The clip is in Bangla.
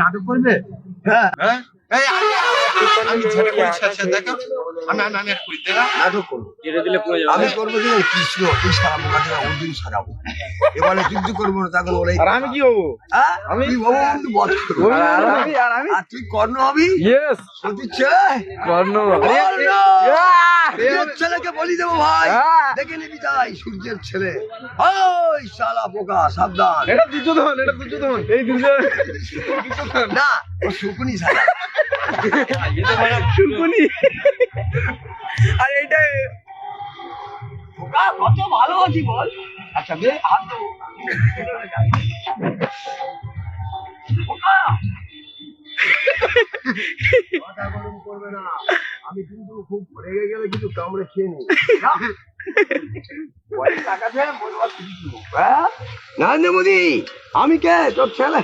নাটক করবে? হ্যাঁ আমি ছেলে করেছি, আচ্ছা দেখো আমি আর করি দেখা নাটক করবো। আমি করবো কি কৃষ্ণ এই সারা বোকাতে অর্জুন সারাবো। এবারে যুদ্ধ করবো না তখন ওরাই। আর আমি কি হবো? হ্যাঁ তুই বাবু কিন্তু বধ করবো। আর আমি আর তুই কর্ণ হবি। ইয়েস সতীর ছেলে কর্ণ। কর্ণ! সূর্যের ছেলেকে বলি দেবো ভাই, দেখে নিবি তাই সূর্যের ছেলে। ওই শালা পোকা সাবধান। এটা দুর্যোধন, এটা দুর্যোধন, এই দুর্যোধন না ও শুকুনি শালা। শুকুনি। আর এইটা পোকা কত ভালো আছি বল। আচ্ছা বে হাত দেবো। পোকা মাথা গরম করবে না, আমি কিন্তু খুব রেগে গেলে কিন্তু কামড়ে খেয়ে নিই। টাকা দেয় নরেন্দ্র মোদী, আমি কে তোর ছেলে?